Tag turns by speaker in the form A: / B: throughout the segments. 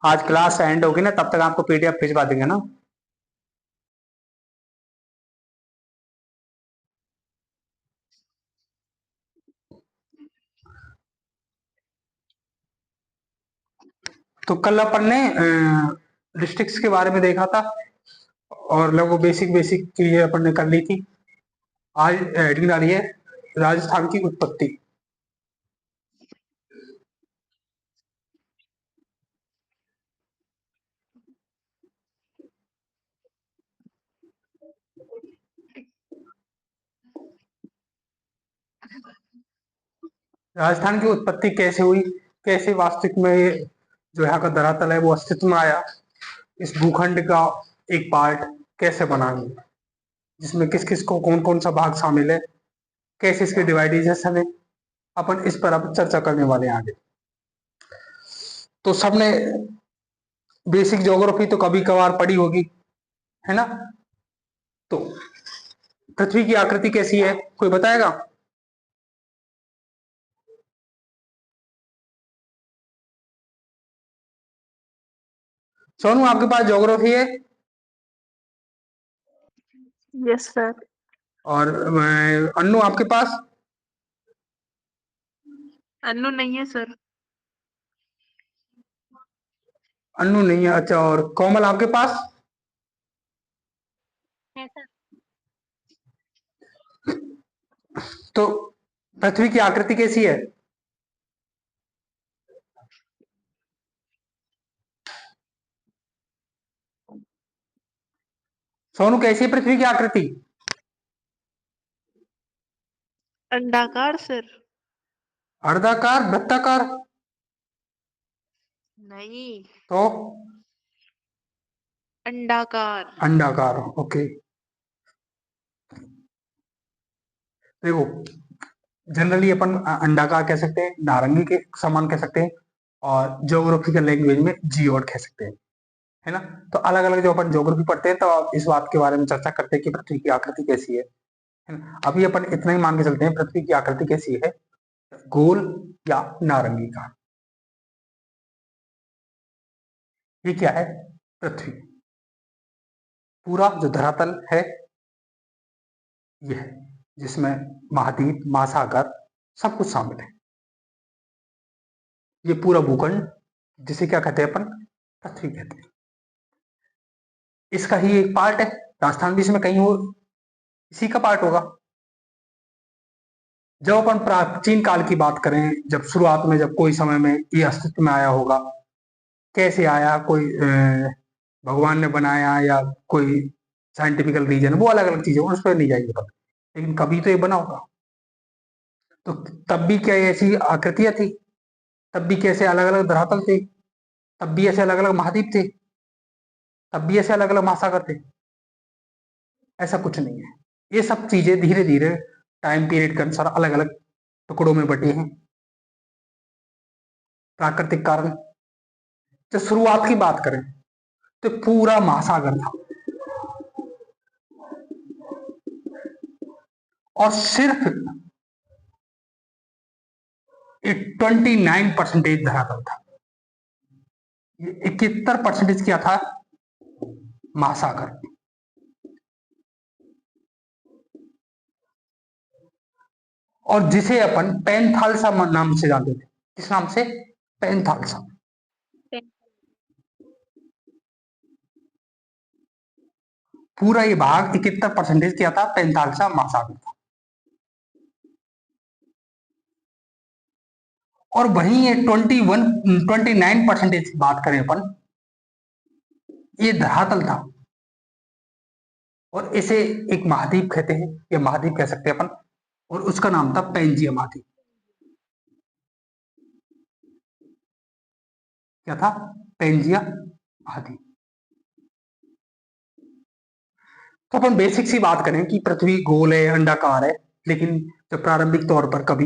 A: आज class and होगी ना, तब तक आपको पीडीएफ भिजवा देंगे ना। तो कल अपन ने डिस्ट्रिक्ट्स के बारे में देखा था और लगभग बेसिक बेसिक चीजें अपन ने कर ली थी। आज हेडिंग डाली है राजस्थान की उत्पत्ति। राजस्थान की उत्पत्ति कैसे हुई, कैसे वास्तविक में जो यहाँ का धरातल है वो अस्तित्व में आया, इस भूखंड का एक पार्ट कैसे बना, जिसमें किस किस को कौन कौन सा भाग शामिल है, कैसे इसके डिवाइडेशन है, अपन इस पर अब चर्चा करने वाले हैं आगे। तो सबने बेसिक ज्योग्राफी तो कभी कभार पढ़ी होगी, है ना। तो पृथ्वी की आकृति कैसी है, कोई बताएगा? सोनू आपके पास ज्योग्राफी है?
B: Yes sir.
A: और अन्नू आपके पास?
B: अन्नू नहीं है सर।
A: अन्नू नहीं है, अच्छा। और कोमल आपके पास?
B: है सर।
A: तो पृथ्वी की आकृति कैसी है? सोनू कैसी है पृथ्वी की आकृति?
B: अंडाकार सर।
A: अर्धाकार, वृत्ताकार?
B: नहीं,
A: तो
B: अंडाकार।
A: अंडाकार, ओके। देखो, जनरली अपन अंडाकार कह सकते हैं, नारंगी के समान कह सकते हैं, और ज्योग्राफिकल लैंग्वेज में जियोड कह सकते हैं, है ना। तो अलग अलग जो अपन ज्योग्राफी पढ़ते हैं तो आप इस बात के बारे में चर्चा करते हैं कि पृथ्वी की आकृति कैसी है ना। अभी अपन इतना ही मान के चलते हैं, पृथ्वी की आकृति कैसी है, गोल या नारंगी का। ये क्या है? पृथ्वी, पूरा जो धरातल है यह है, जिसमें महाद्वीप, महासागर सब कुछ शामिल है। ये पूरा भूखंड, जिसे क्या कहते हैं अपन, पृथ्वी कहते हैं। इसका ही एक पार्ट है राजस्थान भी, इसमें कहीं और इसी का पार्ट होगा। जब अपन प्राचीन काल की बात करें, जब शुरुआत में, जब कोई समय में ये अस्तित्व में आया होगा, कैसे आया, कोई भगवान ने बनाया या कोई साइंटिफिकल रीजन, वो अलग अलग चीजें, उस पर नहीं जाएंगे अपन, लेकिन कभी तो ये बना होगा। तो तब भी क्या ऐसी आकृतियां थी? तब भी कैसे अलग अलग धरातल थे? तब भी ऐसे अलग अलग महाद्वीप थे? तब भी ऐसे अलग अलग महासागर थे? ऐसा कुछ नहीं है। ये सब चीजें धीरे धीरे टाइम पीरियड के अनुसार अलग अलग टुकड़ों में बटे हैं, प्राकृतिक कारण। तो शुरुआत की बात करें तो पूरा महासागर था, और सिर्फ 29% धरातल था। 71% क्या था? महासागर। और जिसे अपन पेंथालसा नाम से जानते थे। किस नाम से? पेंथालसा। पूरा ये भाग 71% क्या था? पेंथालसा महासागर था। और वहीं ये 29% बात करें अपन, ये धरातल था, और इसे एक महाद्वीप कहते हैं, या महाद्वीप कह सकते हैं अपन, और उसका नाम था पेंजिया महाद्वीप। क्या था? पेंजिया महाद्वीप। तो अपन बेसिक सी बात करें कि पृथ्वी गोल है, अंडाकार है, लेकिन जब प्रारंभिक तौर पर कभी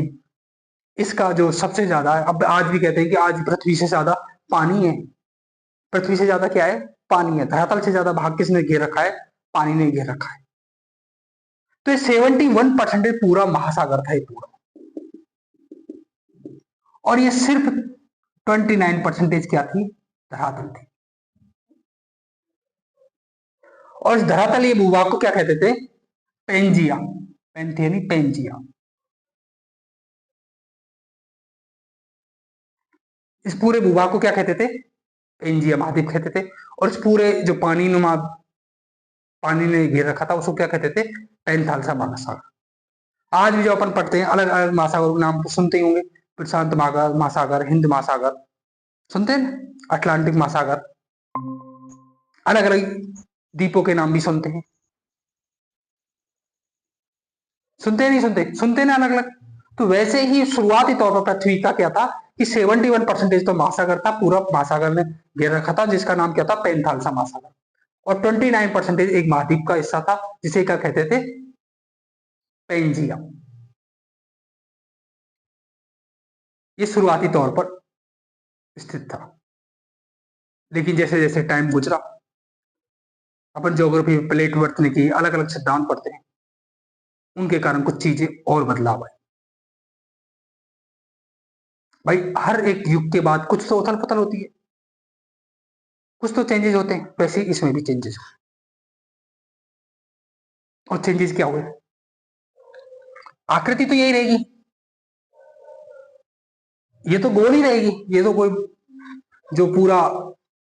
A: इसका जो सबसे ज्यादा है, अब आज भी कहते हैं कि आज पृथ्वी से ज्यादा पानी है। पृथ्वी से ज्यादा क्या है? पानी है। धरातल से ज्यादा भाग किसने घेर रखा है? पानी ने घेर रखा है। तो ये 71% पूरा महासागर था, ये पूरा। और ये सिर्फ 29% क्या थी? धरातल थी। और इस धरातलीय भूभाग को क्या कहते थे? पेंजिया। पेंथियनी पेंजिया। इस पूरे भूभाग को क्या कहते थे? पेंजिया महाद्वीप कहते थे। और इस पूरे जो पानी ने घेर रखा था उसको क्या कहते थे? पैंथालसा महासागर। आज भी जो अपन पढ़ते हैं अलग अलग महासागरों के नाम तो सुनते ही होंगे। प्रशांत महासागर, हिंद महासागर, सुनते हैं, अटलांटिक महासागर, अलग अलग द्वीपों के नाम भी सुनते हैं। सुनते नहीं सुनते? सुनते ना अलग अलग। तो वैसे ही शुरुआती तौर पर पृथ्वी का क्या था कि 71% तो महासागर था, पूरा महासागर ने घेर रखा था, जिसका नाम क्या था? पैंथालसा महासागर। और 29% एक महाद्वीप का हिस्सा था जिसे क्या कहते थे? पेंजिया। ये शुरुआती तौर पर स्थित था। लेकिन जैसे जैसे टाइम गुजरा, अपन ज्योग्राफी में प्लेट वर्तने की अलग अलग सिद्धांत पढ़ते हैं, उनके कारण कुछ चीजें और बदलाव आए। भाई हर एक युग के बाद कुछ तो उथल पुथल होती है, कुछ तो चेंजेस होते हैं, वैसे ही इसमें भी चेंजेस हुए। और चेंजेस क्या हुए? आकृति तो यही रहेगी, ये तो गोल ही रहेगी। ये तो कोई जो पूरा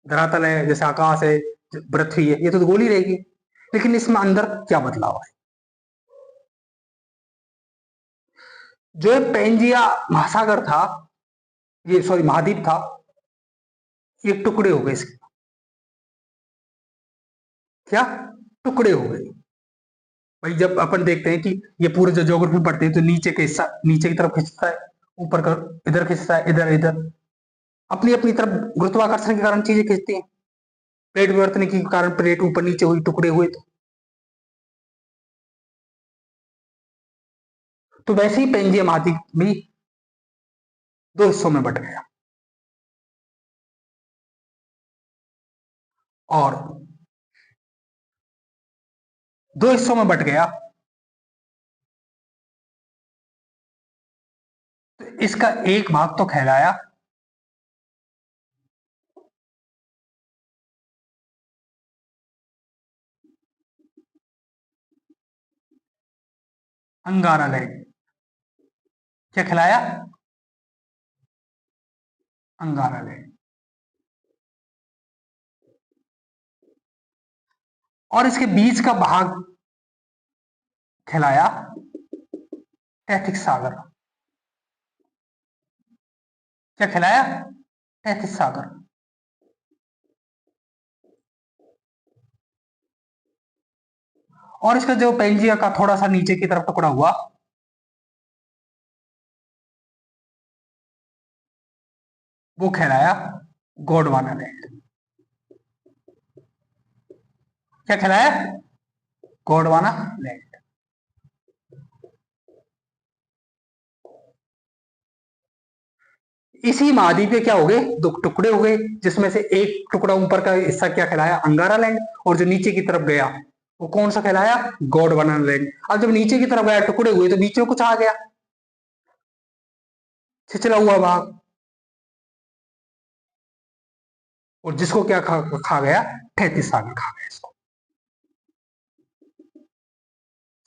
A: धरातल है, जैसे आकाश है, पृथ्वी है, ये तो गोल ही रहेगी। लेकिन इसमें अंदर क्या बदलाव है? जो पेंजिया महासागर था, ये सॉरी महाद्वीप था, ये टुकड़े हो गए इसके। क्या? टुकड़े हो गए। भाई जब अपन देखते हैं कि ये पूरे जो ज्योग्राफी पढ़ते हैं तो नीचे के हिस्सा नीचे की तरफ खिंचता है, ऊपर का इधर खिंचता है, इधर इधर, अपनी अपनी तरफ गुरुत्वाकर्षण के कारण चीजें खिंचती हैं। प्लेट विवर्तन के कारण प्लेट ऊपर नीचे हुई, टुकड़े हुए। तो वैसे ही पेंजिया महाद्वीप भी दो हिस्सों में बट गया। और दो हिस्सों में बट गया तो इसका एक भाग तो कहलाया अंगारा लैंड। क्या कहलाया? अंगारा लैंड। और इसके बीच का भाग कहलाया तैथिक सागर। क्या कहलाया? तैथिक सागर। और इसका जो पेंजिया का थोड़ा सा नीचे की तरफ टुकड़ा हुआ, वो कहलाया गोंडवाना लैंड। क्या कहलाया? गोंडवाना लैंड। इसी महाद्वीप के क्या हो गए? दो टुकड़े हो गए, जिसमें से एक टुकड़ा ऊपर का हिस्सा क्या कहलाया? अंगारा लैंड। और जो नीचे की तरफ गया वो कौन सा कहलाया? गोंडवाना लैंड। अब जब नीचे की तरफ गया टुकड़े हुए तो बीच में कुछ आ गया, छिछला हुआ भाग, और जिसको क्या खा गया? तैतीस सागर खा गया इसको।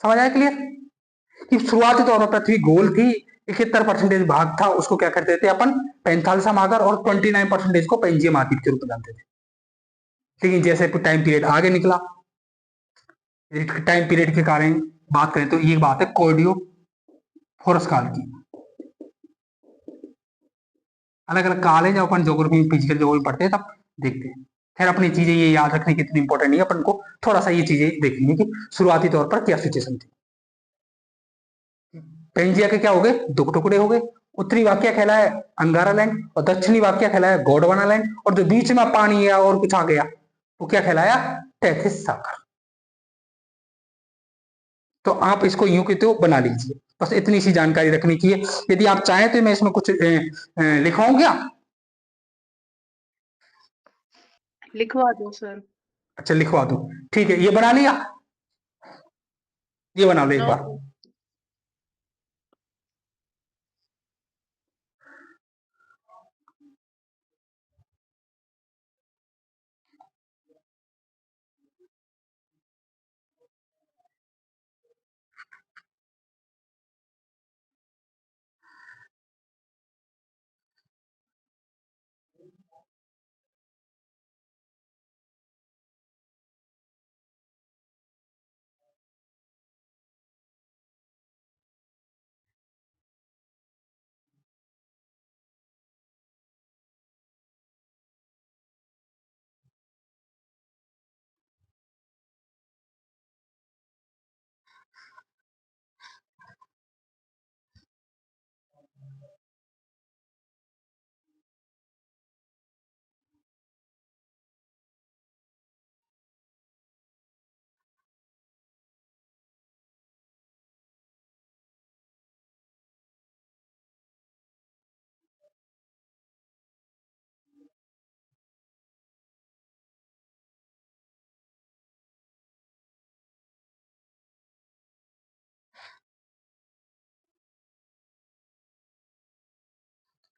A: समझ आया? क्लियर? कि शुरुआती तौर पर पृथ्वी गोल थी, 71% भाग था, उसको क्या करते थे अपन? पैंथालसा महासागर। और 29% को पेंजिया महाद्वीप के रूप में जानते थे। लेकिन जैसे टाइम पीरियड आगे निकला, टाइम पीरियड के कारण बात करें तो ये बात है कॉर्डियो फोरस काल की। अलग अलग काल है, जब अपन ज्योग्राफी फिजिकल ज्योग्राफी पढ़ते हैं तब देखते हैं। खैर अपनी चीजें ये याद रखने की इतनी इंपॉर्टेंट नहीं है, अपन को थोड़ा सा ये चीजें देखनी है कि शुरुआती तौर पर क्या सिचुएशन थी। पेंजिया के क्या हो गए? दो टुकड़े हो गए। उत्तरी वाक्य कहलाया अंगारा लैंड और दक्षिणी वाक्य कहलाया गोंडवाना लैंड। और जो बीच में पानी है और कुछ आ गया वो क्या कहलाया? तैथिस सागर। तो आप इसको यूं की तो बना लीजिए, बस इतनी सी जानकारी रखनी की है। यदि आप चाहें तो मैं इसमें कुछ लिखवाऊं क्या?
B: लिखवा दो सर।
A: अच्छा लिखवा दो, ठीक है। ये बना लिया? ये बना लो एक बार।
B: ओके।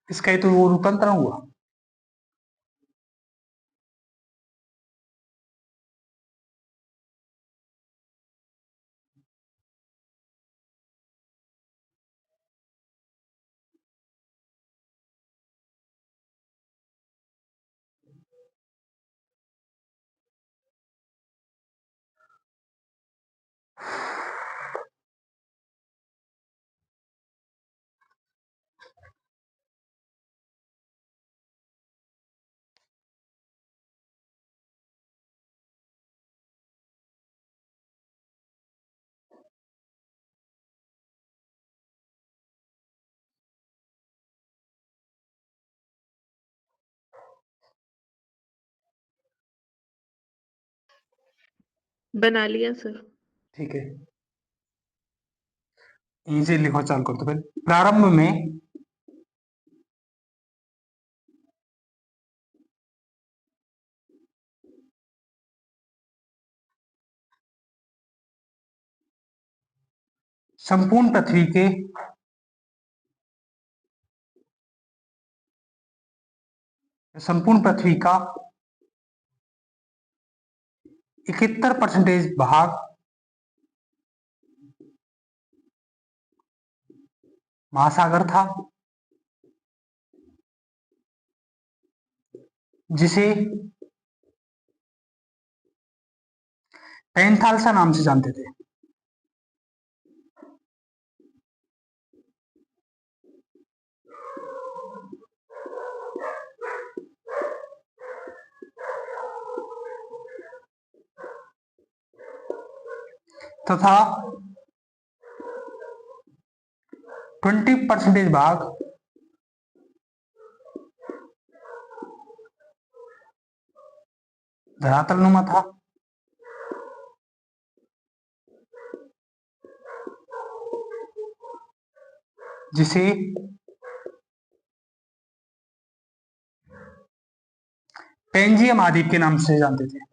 A: इसका ही तो वो रूपांतरण हुआ।
B: बना लिया सर।
A: ठीक है, यहीं से लिखो, चालू कर दो फिर। प्रारंभ में संपूर्ण पृथ्वी के संपूर्ण पृथ्वी का 71% भाग महासागर था, जिसे पैंथालसा नाम से जानते थे। तथा 20% भाग धरातलनुमा था, जिसे पेंजियम महाद्वीप के नाम से जानते थे।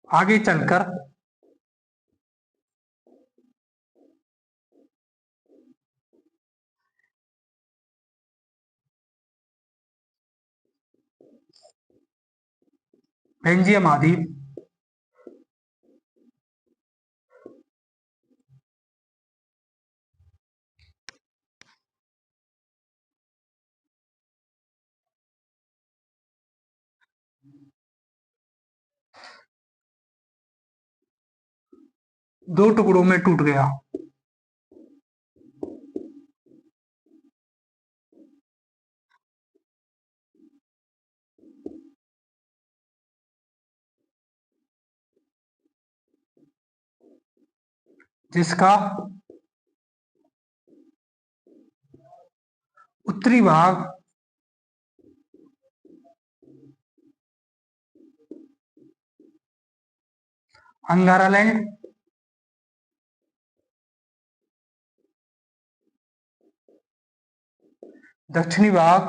A: आगे चलकर पेंजियम महाद्वीप दो टुकड़ों में टूट गया, जिसका उत्तरी भाग अंगारालैंड, दक्षिणी भाग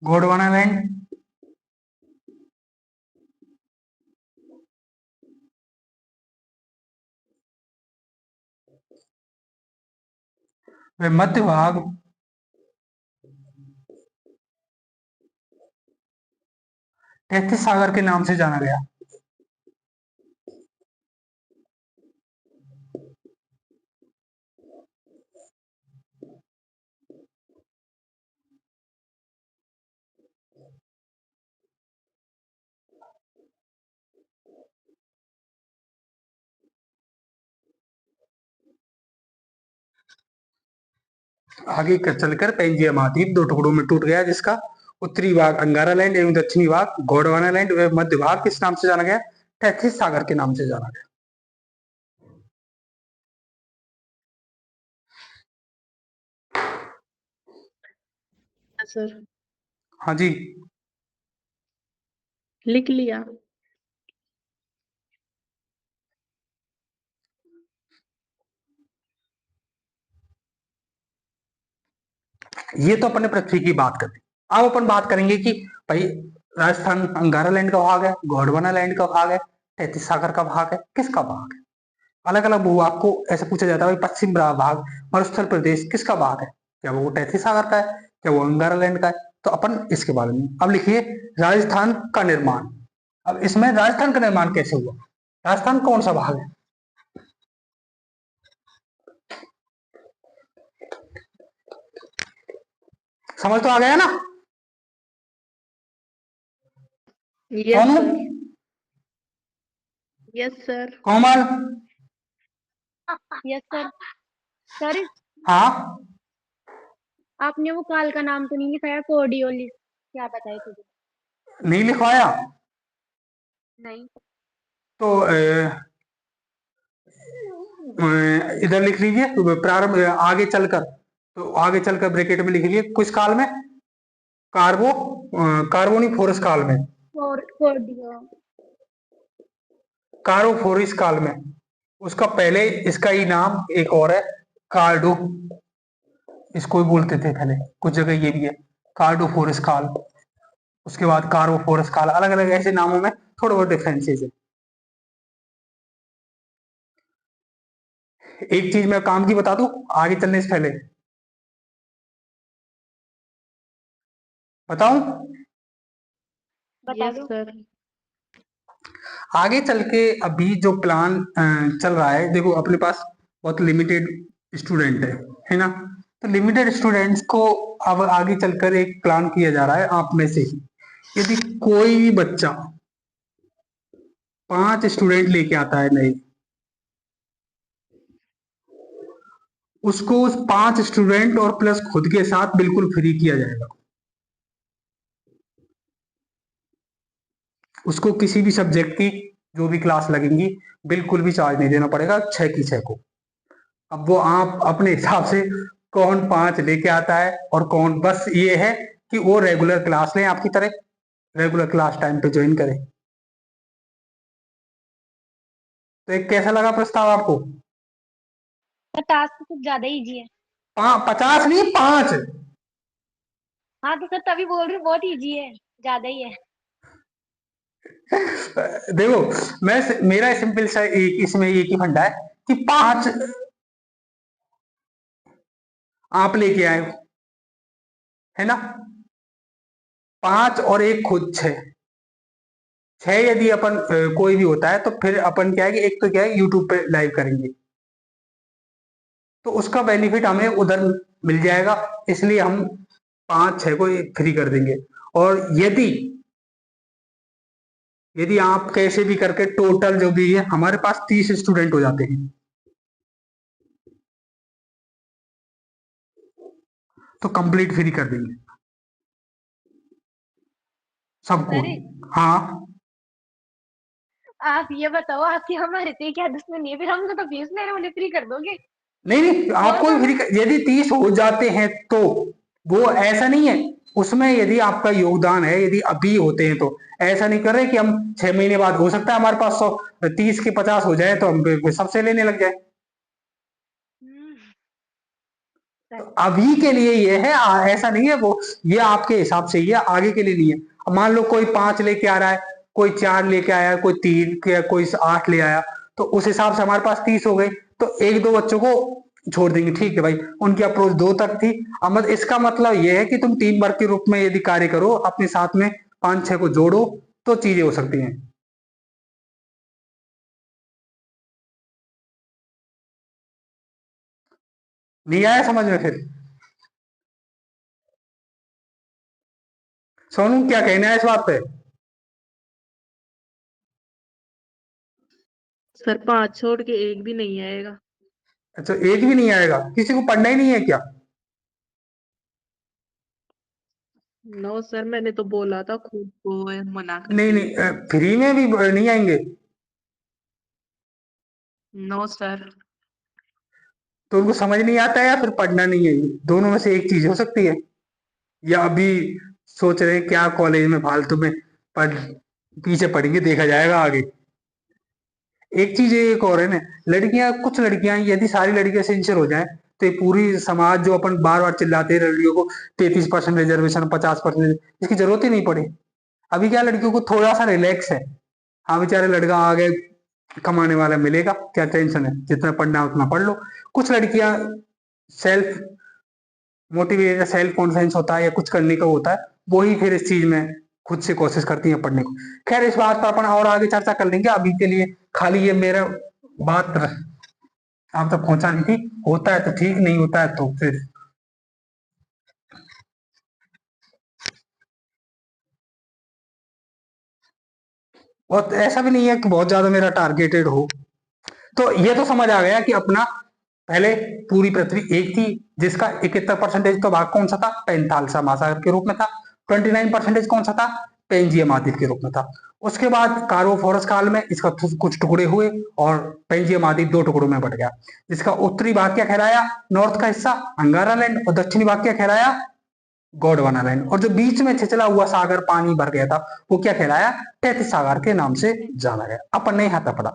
A: गोंडवानालैंड, व मध्य भाग तैतीस सागर के नाम से जाना गया। आगे चलकर पेंजिया महाद्वीप दो टुकड़ों में टूट गया, जिसका उत्तरी भाग अंगारा लैंड एवं दक्षिणी भाग गोंडवाना लैंड व मध्य भाग किस नाम से जाना गया? टैथिस सागर के नाम से जाना गया।
B: सर
A: हाँ जी,
B: लिख लिया।
A: ये तो अपने पृथ्वी की बात करते। अब अपन बात करेंगे कि भाई राजस्थान अंगारा लैंड का भाग है, गोंडवाना लैंड का भाग है, तैतीस सागर का भाग है, किसका भाग है? अलग अलग भूभाग को ऐसे पूछा जाता है, भाई पश्चिम भाग मरुस्थल प्रदेश किसका भाग है? क्या वो तैतीस सागर का है? क्या वो अंगारा लैंड का है? तो अपन इसके बारे में अब लिखिए राजस्थान का निर्माण। अब इसमें राजस्थान का निर्माण कैसे हुआ? राजस्थान कौन सा भाग है? समझ तो आ गया ना?
B: Yes
A: Sonu,
B: sir. Yes sir.
A: Komal,
C: yes sir. Sir
A: हाँ,
C: आपने वो काल का नाम तो नहीं लिखाया, कोर्डियोलिस क्या बताए तुझे?
A: नहीं लिखवाया
C: नहीं।
A: तो इधर लिख लीजिए तो प्रारंभ आगे चलकर, तो आगे चलकर ब्रैकेट में लिख लीजिए किस काल में? कार्बो कार्बोनिफोरस काल में,
C: कोर्डियो
A: कारोफोरिस काल में। उसका पहले इसका ही नाम एक और है, कार्डो, इसको भी बोलते थे पहले, कुछ जगह ये भी है कार्डोफोरस काल। उसके बाद कार्बोफोरस काल, अलग अलग ऐसे नामों में थोड़ा बहुत डिफरेंसेस है। एक चीज मैं काम की बता दूं आगे चलने से पहले, बताऊं?
C: बता
B: यस
C: दो।
B: सर।
A: आगे चल के अभी जो प्लान चल रहा है, देखो अपने पास बहुत लिमिटेड स्टूडेंट है ना? तो लिमिटेड स्टूडेंट्स को अब आगे चलकर एक प्लान किया जा रहा है आप में से ही, यदि कोई भी बच्चा 5 स्टूडेंट लेके आता है नए, उसको उस 5 स्टूडेंट और प्लस खुद के साथ बिल्कुल फ्री किया जाएगा। उसको किसी भी सब्जेक्ट की जो भी क्लास लगेंगी बिल्कुल भी चार्ज नहीं देना पड़ेगा, 6 की 6 को। अब वो आप अपने हिसाब से कौन 5 लेके आता है और कौन, बस ये है कि वो रेगुलर क्लास लें आपकी तरह, रेगुलर क्लास टाइम पे ज्वाइन करें। तो एक कैसा लगा प्रस्ताव आपको?
C: टास्क तो कुछ ज्यादा इजी है।
A: 50 नहीं, 5।
C: हाँ तो सर तभी बोल रही हूँ, बहुत इजी है, ज्यादा ही है।
A: देखो मेरा सिंपल सा एक इसमें एक ही फंडा है कि 5 आप लेके आए, है ना? 5 और एक खुद 6। 6 यदि अपन कोई भी होता है तो फिर अपन क्या है कि एक तो क्या है यूट्यूब पे लाइव करेंगे, तो उसका बेनिफिट हमें उधर मिल जाएगा, इसलिए हम 5 6 को फ्री कर देंगे। और यदि यदि आप कैसे भी करके टोटल जो भी है हमारे पास 30 स्टूडेंट हो जाते हैं, तो कंप्लीट फ्री कर देंगे सबको।
C: सर
A: हाँ,
C: आप ये बताओ, आपकी हमारे से क्या दुश्मनी है? फिर हमको तो फीस ले रहे, उन्हें फ्री कर दोगे?
A: नहीं नहीं
C: बोल
A: आपको
C: दो
A: भी
C: ना।
A: फ्री, यदि 30 हो जाते हैं तो वो ऐसा नहीं है, उसमें यदि आपका योगदान है, यदि अभी होते हैं तो ऐसा नहीं कर रहे कि हम 6 महीने बाद, हो सकता है हमारे पास 100 30 के 50 हो जाए तो हम सबसे लेने लग जाए।
C: हम्म,
A: तो
C: सर
A: अभी के लिए ये है, ऐसा नहीं है वो, ये आपके हिसाब से ये आगे के लिए नहीं है। अब मान लो कोई 5 लेके आ रहा है, कोई 4 लेके आया, कोई 3, कोई 8 ले आया, तो उस हिसाब से हमारे पास 30 हो गए, तो एक दो बच्चों को छोड़ देंगे, ठीक है भाई, उनकी अप्रोच 2 तक थी। अब इसका मतलब ये है कि तुम टीम वर्क के रूप में यदि कार्य करो, अपने साथ में 5 6 को जोड़ो, तो चीजें हो सकती हैं। नहीं आया समझ में फिर? सोनू क्या कहना है इस बात पे?
B: सर 5 छोड़ के एक भी नहीं आएगा।
A: अच्छा, एक भी नहीं आएगा? किसी को पढ़ना ही नहीं है क्या?
B: नो सर, मैंने तो बोला था, खुद को मना कर
A: नहीं
B: दी।
A: नहीं, फ्री में भी नहीं आएंगे?
B: No sir.
A: तो उनको समझ नहीं आता है या फिर पढ़ना नहीं है? दोनों में से एक चीज हो सकती है। या अभी सोच रहे हैं क्या कॉलेज में फालतू में पढ़ पीछे पढ़ेंगे, देखा जाएगा आगे। एक चीज एक और है ना, लड़कियां, कुछ लड़कियां, यदि सारी लड़कियां सिंसियर हो जाएं तो ये पूरी समाज जो अपन बार बार चिल्लाते हैं लड़कियों को 33% रिजर्वेशन, 50%, इसकी जरूरत ही नहीं पड़ी। अभी क्या, लड़कियों को थोड़ा सा रिलैक्स है। हाँ बेचारे, लड़का आगे कमाने वाला मिलेगा, क्या टेंशन है, जितना पढ़ना है उतना पढ़ लो। कुछ लड़कियां सेल्फ मोटिवेट, सेल्फ कॉन्फिडेंस होता है या कुछ करने का होता है, वो ही फिर इस चीज में खुद से कोशिश करती है पढ़ने को। खैर, इस बात पर अपन और आगे चर्चा कर लेंगे। अभी के लिए खाली ये मेरा बात आप तक पहुंचानी थी। होता है तो ठीक, नहीं होता है तो फिर और ऐसा भी नहीं है कि बहुत ज्यादा मेरा टारगेटेड हो। तो ये तो समझ आ गया कि अपना पहले पूरी पृथ्वी एक थी, जिसका 71% तो भाग कौन सा था, पैंथालसा महासागर के रूप में था। 29% कौन सा था, पेंजिया महाद्वीप के रूप में था। उसके बाद कार्बोफोरस काल में इसका कुछ टुकड़े हुए और पेंजिया महाद्वीप दो टुकड़ों में बढ़ गया, जिसका उत्तरी भाग क्या कहलाया, नॉर्थ का हिस्सा अंगारा लैंड, और दक्षिणी भाग क्या कहलाया, गोंडवाना लाइन। और जो बीच में छिछला हुआ सागर पानी भर गया था, वो क्या कहलाया, तैतीस सागर के नाम से जाना गया। अपन नहीं हाथा पड़ा।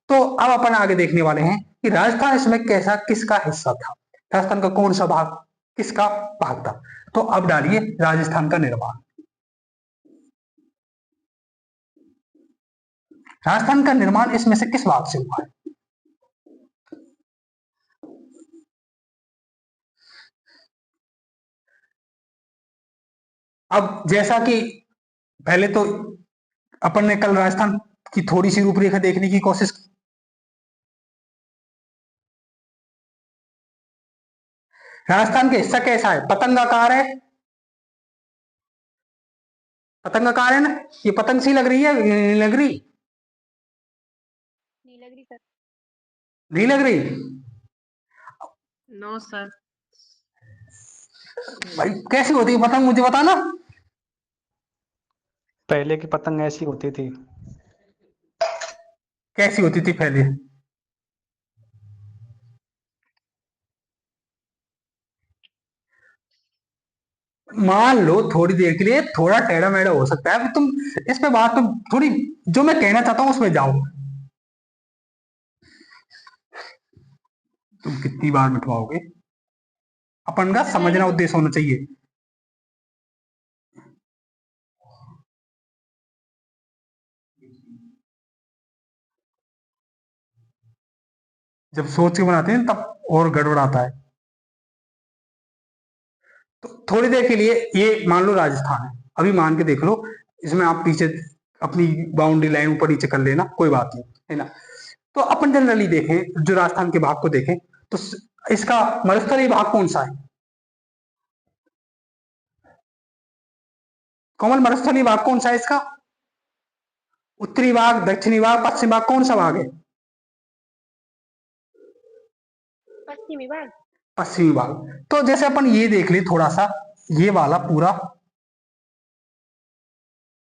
A: तो अब अपन आगे देखने वाले हैं कि राजस्थान इसमें कैसा, किसका हिस्सा था, राजस्थान का कौन सा भाग किसका भाग था। तो अब डालिए राजस्थान का निर्माण। राजस्थान का निर्माण इसमें से किस भाग से हुआ है? अब जैसा कि पहले तो अपन ने कल राजस्थान की थोड़ी सी रूपरेखा देखने की कोशिश की। राजस्थान का हिस्सा कैसा है, पतंगाकार है, पतंगाकार है ना। ये पतंग सी लग रही है, नहीं लग रही?
C: नहीं लग रही सर।
A: नहीं लग रही?
B: No sir.
A: भाई कैसी होती है पतंग, मुझे बताना।
D: पहले की पतंग ऐसी होती थी।
A: कैसी होती थी पहले? मान लो थोड़ी देर के लिए थोड़ा टेढ़ा मेढ़ा हो सकता है, अभी तुम इस पे बात तो थोड़ी, जो मैं कहना चाहता हूं उसमें जाओ। तुम कितनी बार मिटवाओगे? अपन का समझना उद्देश्य होना चाहिए। जब सोच के बनाते हैं तब और गड़बड़ाता है। तो थोड़ी देर के लिए ये मान लो राजस्थान है, अभी मान के देख लो, इसमें आप पीछे अपनी बाउंड्री लाइन ऊपर नीचे कर लेना, कोई बात नहीं, है ना। तो अपन जनरली देखें, जो राजस्थान के भाग को देखें, तो इसका मरुस्थलीय भाग कौन सा है, कोमल, मरुस्थलीय भाग कौन सा है इसका? उत्तरी भाग, दक्षिणी भाग, पश्चिम भाग, कौन सा भाग है?
C: पश्चिमी भाग।
A: पश्चिमी भाग। तो जैसे अपन ये देख ले थोड़ा सा, ये वाला पूरा,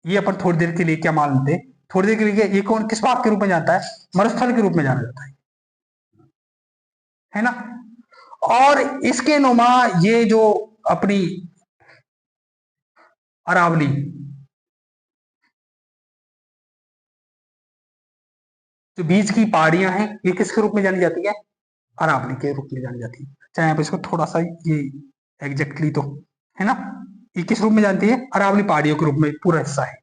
A: ये अपन थोड़ी देर के लिए क्या मान लेते, थोड़ी देर के लिए ये कौन किस भाग के रूप में जाता है, मरुस्थल के रूप में जाना जाता है ना। और इसके नुमा ये जो अपनी अरावली, जो बीच की पहाड़ियां हैं, ये किसके रूप में जानी जाती है, अरावली के रूप में जानी जाती है। चाहे आप इसको थोड़ा सा ये एग्जैक्टली तो, है ना, ये किस रूप में जानती है, अरावली पहाड़ियों के रूप में पूरा हिस्सा है।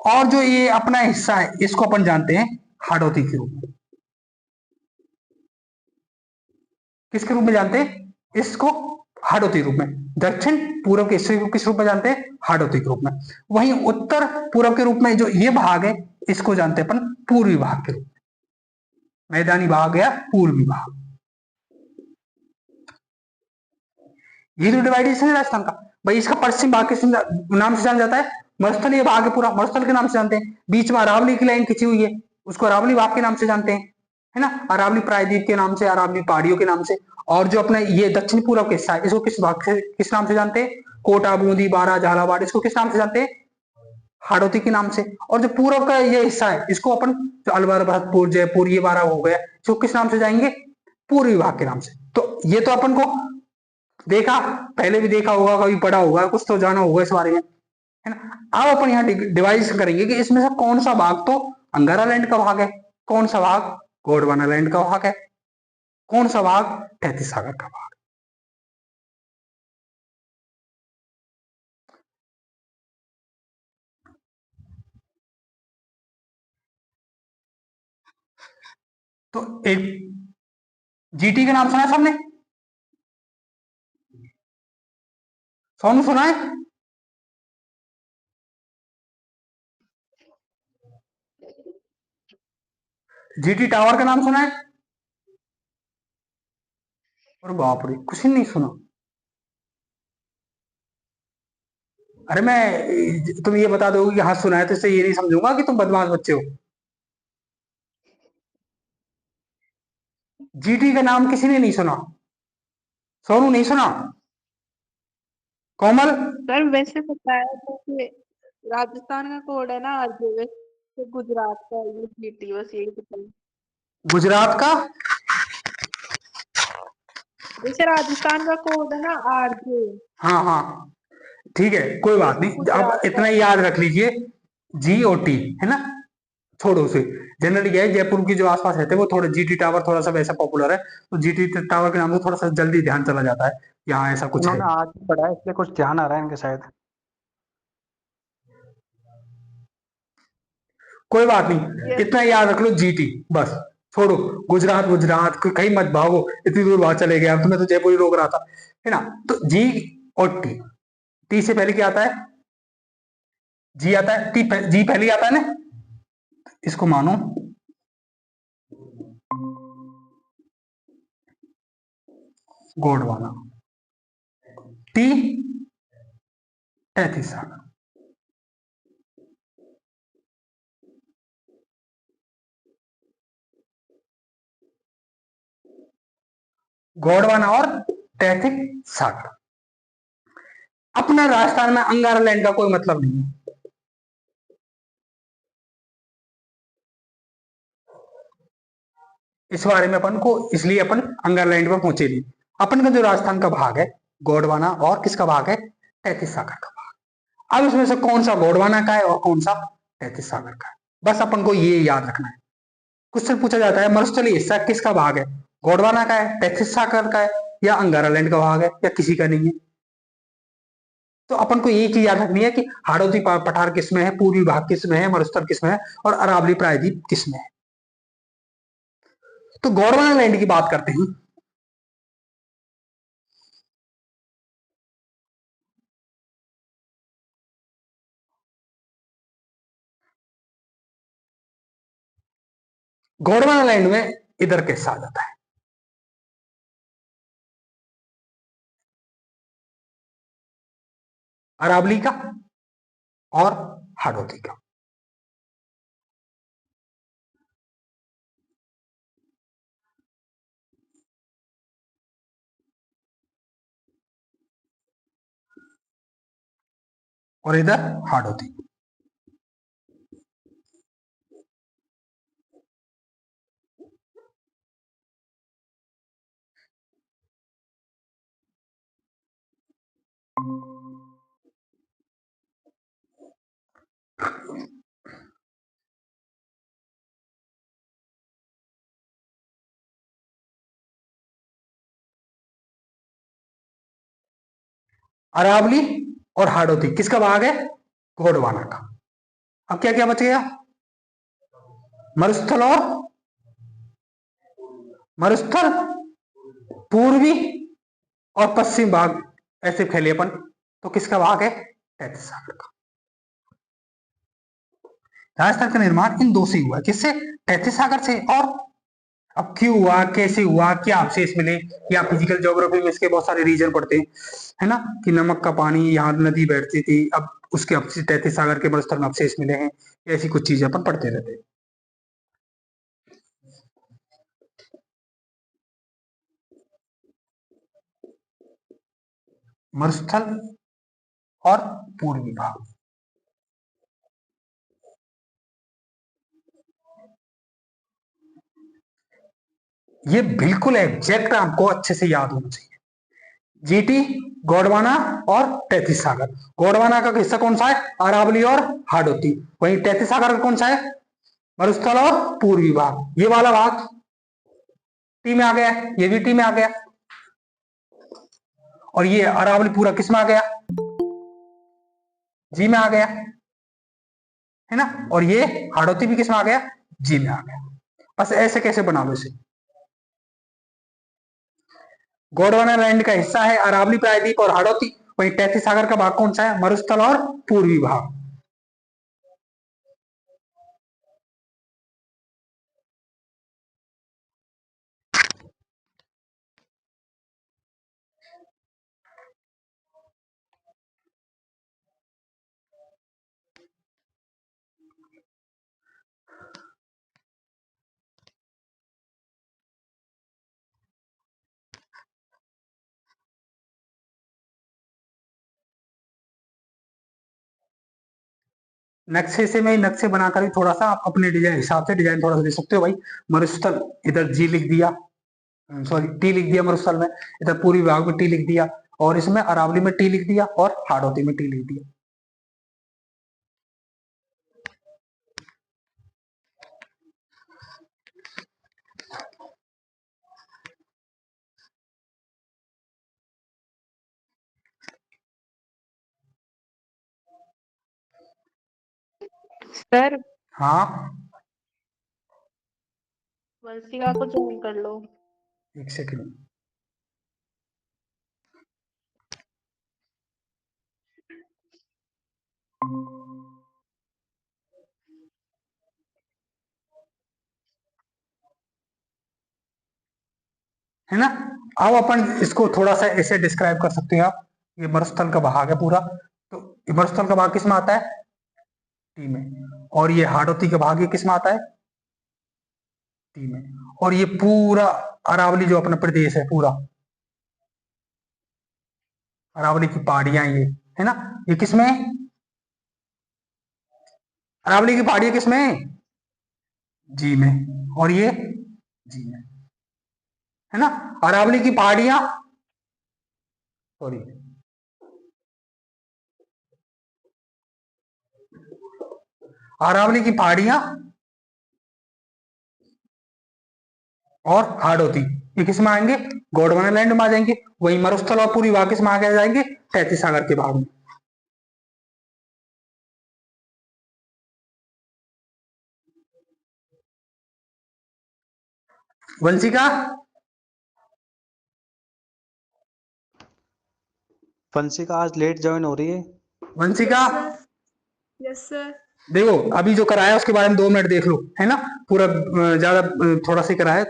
A: और जो ये अपना हिस्सा है, इसको अपन जानते हैं हाड़ौती के रूप में। किसके रूप में जानते हैं इसको, हाड़ौती रूप में। दक्षिण पूर्व के हिस्से को किस रूप में जानते हैं, हाड़ौती के रूप में। वहीं उत्तर पूर्व के रूप में जो ये भाग है, इसको जानते हैं अपन पूर्वी भाग के रूप में। मैदानी भाग या पूर्वी भाग, ये तो डिवाइडेशन है राजस्थान का। भाई इसका पश्चिम भाग किस नाम से जाना जाता है? मरुस्थल ये भाग है पूरा, मरुस्थल के नाम से जानते हैं। बीच में अरावली की लाइन खिंची हुई है, उसको अरावली भाग के नाम से जानते हैं, है ना, अरावली प्रायद्वीप के नाम से, अरावली पहाड़ियों के नाम से। और जो अपना ये दक्षिण पूर्व का हिस्सा है, इसको किस भाग से, किस नाम से जानते हैं? कोटा, बूंदी, बारा, झालावाड़, इसको किस नाम से जानते हैं? हाड़ौती के नाम से। और जो पूर्व का ये हिस्सा है, इसको अपन जो अलवर, भरतपुर, जयपुर, ये बारह हो गया, इसको किस नाम से जाएंगे? पूर्वी भाग के नाम से। तो ये तो अपन को देखा, पहले भी देखा होगा, कभी पढ़ा होगा, कुछ तो जाना होगा इस बारे में, है ना। अब अपन यहाँ डिवाइस करेंगे कि इसमें से कौन सा भाग तो अंगारा लैंड का भाग है, कौन सा भाग गोंडवाना लैंड का भाग है, कौन सा भाग तैतीस सागर का भाग। तो एक जीटी का नाम सुना है सबने? सोनू सुना है? जीटी टावर का नाम सुना है? और बाप रे, कुछ ही नहीं सुना। अरे मैं, तुम ये बता दोगे कि हाँ सुना है, तो इससे ये नहीं समझूंगा कि तुम बदमाश बच्चे हो। जीटी का नाम किसी ने नहीं सुना? सोनू नहीं सुना? कोमल?
B: सर वैसे पता है जैसे राजस्थान का कोड है ना आरजे, वैसे गुजरात का ये जीटी, बस यही पता है।
A: गुजरात का?
B: जैसे राजस्थान का कोड है ना आरजे,
A: हाँ हाँ, ठीक है, कोई बात
B: वैसे
A: नहीं, अब
B: गुजरात का
A: इतना ही याद रख लीजिए, जी और टी, है ना। छोड़ो उसे। जनरली क्या है, जयपुर की जो आसपास रहते हैं वो थोड़ा जीटी टावर थोड़ा सा वैसा पॉपुलर है, तो जीटी टावर के नाम से थोड़ा सा जल्दी ध्यान चला जाता है, यहाँ ऐसा कुछ है।
D: इन्होंने आज ही पढ़ा है इसलिए कुछ ध्यान आ रहा है इनके शायद।
A: कोई बात नहीं,
B: ये
A: इतना याद रख लो, जीटी बस। छोड़ो, गुजरात गुजरात कहीं मत भागो, इतनी दूर बात चले गए, अब तुम्हें तो जयपुर ही रोक रहा था, है ना। तो जी और टी, टी से पहले क्या आता है? जी आता है, जी पहले आता है ना, इसको मानो गोंडवाना, टी तैतीस सागर। गोंडवाना और तैतीस सागर। अपना राजस्थान में अंगारा लैंड का कोई मतलब नहीं है, इस बारे में अपन को, इसलिए अपन अंगारा लैंड पर पहुंचे नहीं। अपन का जो राजस्थान का भाग है गोंडवाना, और किसका भाग है? तैतीस सागर का भाग। अब इसमें से कौन सा गोंडवाना का है और कौन सा तैतीस सागर का है, बस अपन को ये याद रखना है। क्वेश्चन पूछा जाता है मरुस्थलीय हिस्सा किसका भाग है? गोंडवाना का है, तैतीस सागर का है, या अंगारा लैंड का भाग है, या किसी का नहीं है। तो अपन को ये चीज याद रखनी है कि हाड़ौती पठार किसमें है, पूर्वी भाग किसमें है, मरुस्थल किसमें है, और अरावली प्रायद्वीप किसमें है। तो गोंडवाना लैंड की बात करते हैं। गोंडवाना लैंड में इधर के हिस्सा आ जाता है, अरावली का और हाड़ौती का। और इधर हाड़ौती। अरावली और हाड़ौती किसका भाग है? गोंडवाना का। अब क्या क्या बच गया? मरुस्थल और मरुस्थल, पूर्वी और पश्चिम भाग ऐसे फैले अपन, तो किसका भाग है? तैतीस सागर का। राजस्थान का निर्माण इन दो से हुआ, किससे? तैतीस सागर से और अब क्यों हुआ, कैसे हुआ, क्या अवशेष मिले, या फिजिकल ज्योग्राफी में इसके बहुत सारे रीजन पड़ते हैं, है ना, कि नमक का पानी, यहाँ नदी बैठती थी, अब उसके अवशेष तैतीस सागर के मरुस्थल में अवशेष मिले हैं, ऐसी कुछ चीजें अपन पढ़ते रहते हैं। मरुस्थल और पूर्वी भाग, ये बिल्कुल एग्जैक्ट आपको अच्छे से याद होना चाहिए। जीटी, गोंडवाना और तैतीस सागर। गोंडवाना का हिस्सा कौन सा है, अरावली और हाडोती। वहीं तैतीस सागर का कौन सा है, मरुस्थल और पूर्वी भाग। ये वाला भाग टी में आ गया, ये भी टी में आ गया, और ये अरावली पूरा किस में आ गया, जी में आ गया, है ना, और ये हाड़ौती भी किस में आ गया, जी में आ गया। बस ऐसे कैसे बना लो इसे। गोंडवाना लैंड का हिस्सा है अरावली प्रायद्वीप और हाड़ौती। वहीं तैतीस सागर का भाग कौन सा है, मरुस्थल और पूर्वी भाग। नक्शे से मैं नक्शे बनाकर भी थोड़ा सा आप अपने डिजाइन हिसाब से डिजाइन थोड़ा सा दे सकते हो भाई। मरुस्थल इधर जी लिख दिया, सॉरी टी लिख दिया मरुस्थल में, इधर पूर्वी भाग में टी लिख दिया, और इसमें अरावली में टी लिख दिया, और हाड़ौती में टी लिख दिया।
B: सर
A: हाँ,
B: वंशिका को ज्वाइन कर लो।
A: एक सेकंड। है ना, अब अपन इसको थोड़ा सा ऐसे डिस्क्राइब कर सकते हैं आप। ये मरुस्थल का भाग है पूरा, तो ये मरुस्थल का भाग किस में आता है, टी में, और ये हाड़ौती का भाग ये किस में आता है, टी में, और ये पूरा अरावली जो अपना प्रदेश है पूरा, अरावली की पहाड़ियां ये, है ना, ये किसमें, अरावली की पहाड़ियां किसमें, जी में, और ये जी में, है ना। अरावली की पहाड़ियां, सॉरी, अरावली की पहाड़ियां और हाड़ौती ये किस में आएंगे, गोंडवाना लैंड में आ जाएंगे। वही मरुस्थल और पूरी भाग किस में आगे जाएंगे, तैतीस सागर के भाग में। वंशिका,
D: वंशिका आज लेट ज्वाइन हो रही है।
A: Vanshika,
B: yes sir.
A: देखो अभी जो कराया उसके बारे में 2 मिनट देख लो, है ना, पूरा ज्यादा थोड़ा सा कराया।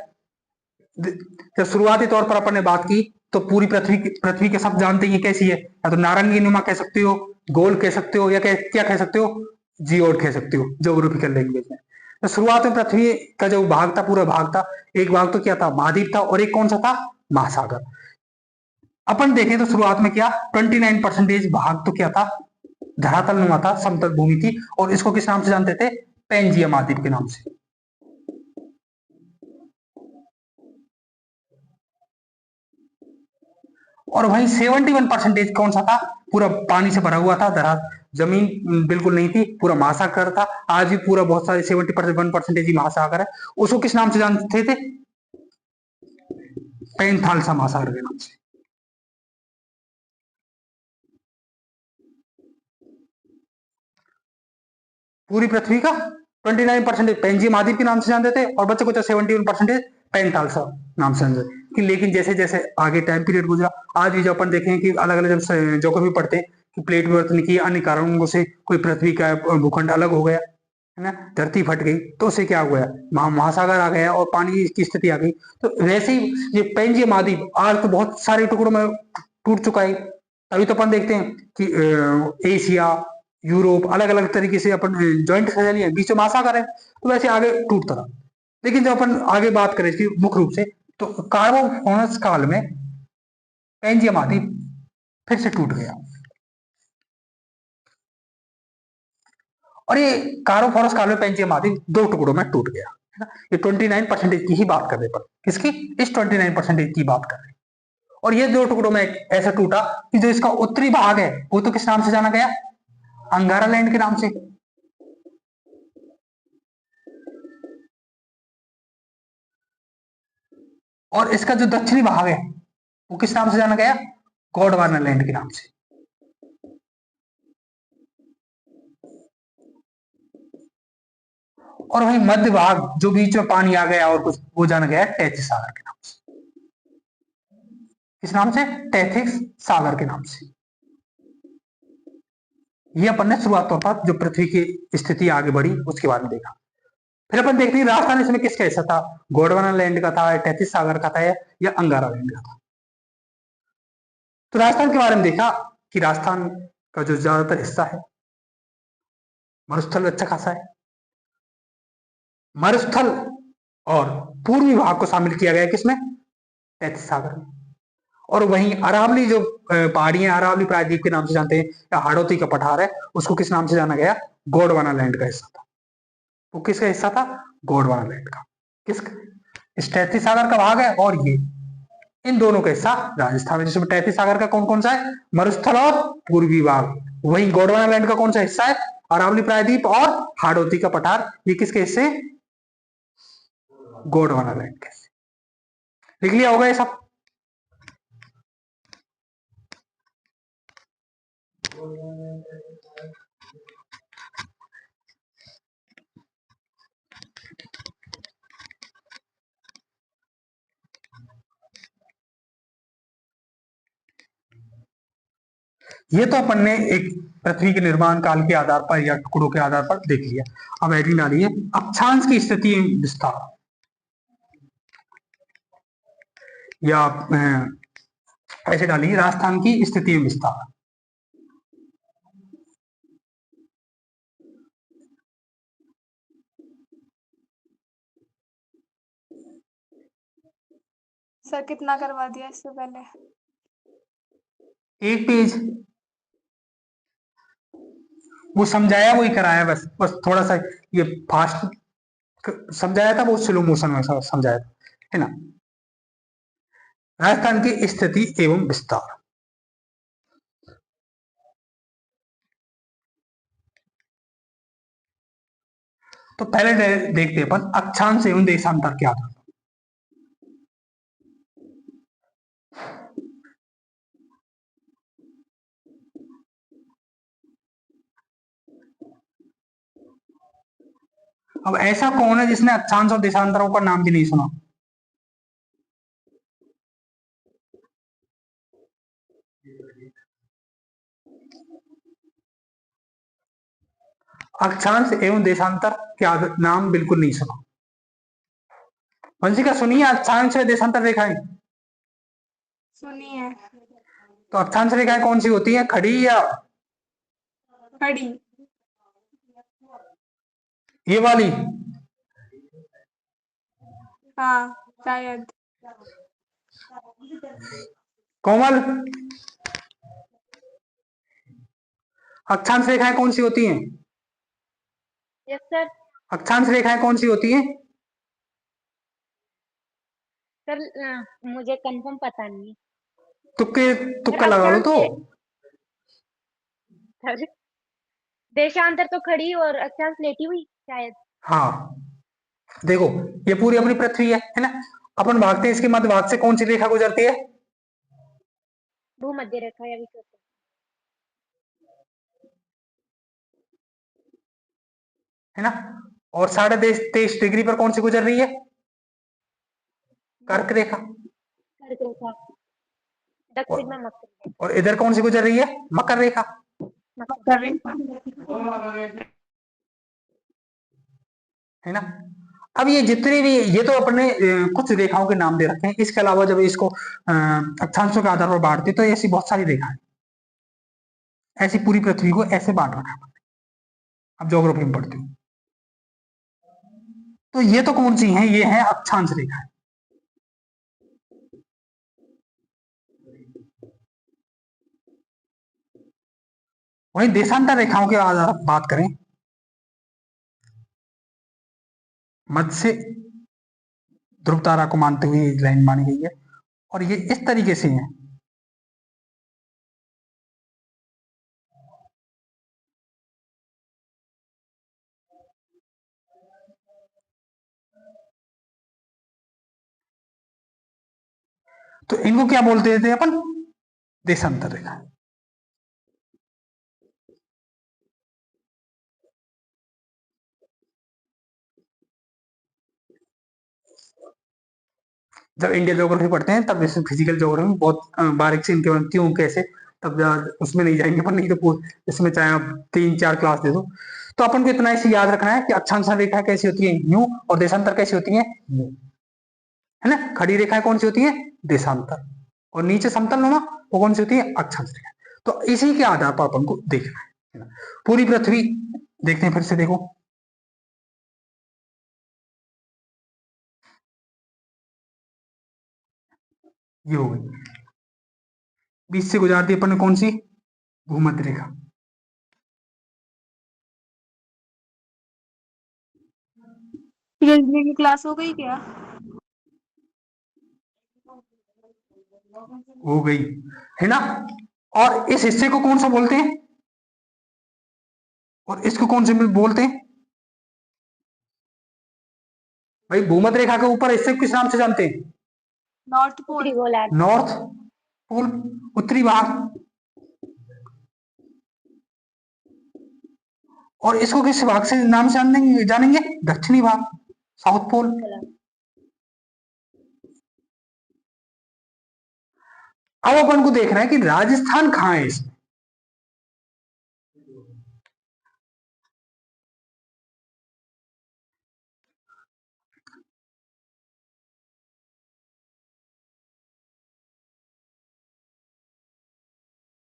A: जब शुरुआती तौर पर अपन ने बात की तो पूरी पृथ्वी के सब जानते हैं कैसी है, या तो नारंगी नुमा कह सकते हो, गोल कह सकते हो, या क्या कह सकते हो, जियोड कह सकते हो ज्योग्राफिकल लैंग्वेज में। तो शुरुआत में पृथ्वी का जो भाग था पूरा भाग था, एक भाग तो क्या था, महाद्वीप था, और एक कौन सा था, महासागर। अपन देखें तो शुरुआत में क्या 29% भाग तो क्या था, धरातल नुमा था, समतल भूमि थी, और इसको किस नाम से जानते थे, पेंजिया महाद्वीप के नाम से। और वहीं 71% कौन सा था, पूरा पानी से भरा हुआ था, धरा जमीन बिल्कुल नहीं थी, पूरा महासागर था। आज भी पूरा बहुत सारे 71% ही महासागर है। उसको किस नाम से जानते थे, पैंथालसा महासागर के नाम से। पूरी पृथ्वी का 29% पेंजिया महाद्वीप के नाम से जानते थे, और बच्चे को 71% पैंथालसा नाम से जानते थे। लेकिन जैसे जैसे आगे टाइम पीरियड गुजरा, आज भी जो अपन देखें कि अलग अलग जब ज्योग्राफी पढ़ते हैं कि प्लेट विवर्तन की अन्य कारणों से कोई पृथ्वी का भूखंड अलग हो गया, है ना, धरती फट गई तो उसे क्या हुआ, महासागर आ गया और पानी की स्थिति आ गई। तो वैसे ही ये पेंजिया महाद्वीप आज तो बहुत सारे टुकड़ों में टूट चुका है। अभी तो अपन देखते हैं कि एशिया, यूरोप अलग अलग तरीके से अपन ज्वाइंट सजा लिए, बीच में महासागर है, तो वैसे आगे टूटता रहा। लेकिन जब अपन आगे बात करें इसकी मुख्य रूप से, तो कार्बोफोरस काल में पेंजिया महाद्वीप फिर से टूट गया। और ये कार्बोफोरस काल में पेंजिया महाद्वीप दो टुकड़ों में टूट गया, है ना। ये 29% की ही बात कर रहे पर, किसकी, इस 29% की बात कर रहे। और ये दो टुकड़ों में ऐसा टूटा कि जो इसका उत्तरी भाग है वो तो किस नाम से जाना गया, अंगारा लैंड के नाम से। और इसका जो दक्षिणी भाग है वो किस नाम से जाना गया, गोंडवाना लैंड के नाम से। और वही मध्य भाग जो बीच में पानी आ गया और कुछ, वो जाना गया टैथिस सागर के नाम से। किस नाम से, टैथिस सागर के नाम से। ये अपन ने शुरुआत तौर पर जो पृथ्वी की स्थिति आगे बढ़ी उसके बारे में देखा। फिर अपन देखते हैं राजस्थान इसमें किसका हिस्सा था, गोंडवाना लैंड का था, टैथिस सागर का था या अंगारा लैंड का था। तो राजस्थान के बारे में देखा कि राजस्थान का जो ज्यादातर हिस्सा है मरुस्थल अच्छा खासा है। मरुस्थल और पूर्वी भाग को शामिल किया गया किसमें, टैथिस सागर में। और वहीं अरावली जो पहाड़ियां अरावली प्रायद्वीप के नाम से जानते हैं, या हाड़ौती का पठार है, उसको किस नाम से जाना गया, गोंडवाना लैंड का हिस्सा था। वो किसका हिस्सा था, गोंडवाना लैंड का। किस, टैथिस सागर का भाग है और ये, इन दोनों का हिस्सा राजस्थान में। जिसमें टैथिस सागर का कौन कौन सा है, मरुस्थल और पूर्वी भाग। वहीं गोंडवाना लैंड का कौन सा हिस्सा है, अरावली प्रायद्वीप और हाड़ौती का पठार। ये किसके हिस्से, गोंडवाना लैंड के हिस्से। लिख लिया होगा ये सब। ये तो अपन ने एक पृथ्वी के निर्माण काल के आधार पर या टुकड़ों के आधार पर देख लिया। अब हेडिंग डालिए अक्षांश की स्थिति विस्तार, या ऐसे डालिए राजस्थान की स्थिति में विस्तार।
E: सर कितना करवा दिया इससे पहले,
A: एक पेज, वो समझाया वही कराया, बस थोड़ा सा ये फास्ट समझाया था, बहुत स्लो मोशन में समझाया था, है ना। राजस्थान की स्थिति एवं विस्तार। तो पहले देखते हैं अपन अक्षांश एवं देशांतर क्या था। अब ऐसा कौन है जिसने अक्षांश और देशांतरों का नाम भी नहीं सुना। अक्षांश एवं देशांतर क्या नाम बिल्कुल नहीं सुना। वंशिका सुनिए, अक्षांश या देशांतर रेखाएं
E: सुनिए।
A: तो अक्षांश रेखाएं कौन सी होती है, खड़ी या
E: खड़ी,
A: ये वाली,
E: हाँ शायद।
A: कोमल, अक्षांश रेखाएं कौन सी होती हैं,
C: यस सर।
A: अक्षांश रेखाएं कौन सी होती हैं,
C: सर मुझे कंफर्म पता नहीं है।
A: तुक्का लगा लो तो।
C: सर देशांतर तो खड़ी और अक्षांश लेटी हुई शायद।
A: हाँ देखो, ये पूरी अपनी पृथ्वी है ना। अपन भागते हैं, इसके मध्य भाग से कौन सी रेखा गुजरती है,
C: भूमध्य रेखा या विषुवत,
A: है ना। और 23.5 डिग्री पर कौन सी गुजर रही है, कर्क रेखा।
C: कर्क रेखा, दक्षिण में मकर रेखा।
A: और इधर कौन सी गुजर रही है, मकर रेखा।
C: मकर।
A: है ना। अब ये जितने भी, ये तो अपने कुछ रेखाओं के नाम दे रखे हैं, इसके अलावा जब इसको अक्षांशों के आधार पर बांटते तो ऐसी बहुत सारी रेखाएं, ऐसी पूरी पृथ्वी को ऐसे बांट रखा है। अब ज्योग्राफी में पढ़ते हो तो ये तो कौन सी हैं, ये है अक्षांश रेखाएं। वहीं देशांतर रेखाओं के आधार पर बात करें, मध्य से ध्रुव तारा को मानते हुए ये लाइन मानी गई है, और ये इस तरीके से है। तो इनको क्या बोलते थे अपन, देशांतर रेखा। जब इंडिया ज्योग्राफी पढ़ते हैं तब जैसे फिजिकल ज्योग्राफी बहुत बारीक से इनके क्यों कैसे, तब उसमें नहीं जाएंगे पर, नहीं तो इसमें चाहे आप 3-4 क्लास दे दो। तो अपन को इतना ऐसे याद रखना है कि अक्षांश रेखा कैसी होती है, यू, और देशांतर कैसी होती है, यू, है ना। खड़ी रेखाएं कौन सी होती है, देशांतर, और नीचे समतल नुमा वो कौन सी होती है, अक्षांश रेखा। तो इसी के आधार पर अपन को देखना है ना। पूरी पृथ्वी देखते हैं फिर से, देखो ये हो गई, बीच से गुजार दी अपन ने कौन सी, भूमध्य रेखा।
E: पीएचडी की क्लास हो गई क्या?
A: हो गई, है ना। और इस हिस्से को कौन सा बोलते हैं, और इसको कौन से बोलते हैं भाई, भूमध्य रेखा के ऊपर हिस्से को किस नाम से जानते हैं,
E: नॉर्थ
C: उत्तरी
E: पोल।
C: गोलार्ध।
A: नॉर्थ पोल, उत्तरी भाग। और इसको किस भाग से नाम से जानेंगे, दक्षिणी भाग, साउथ पोल। अब अपन को देखना है कि राजस्थान कहां है इसमें।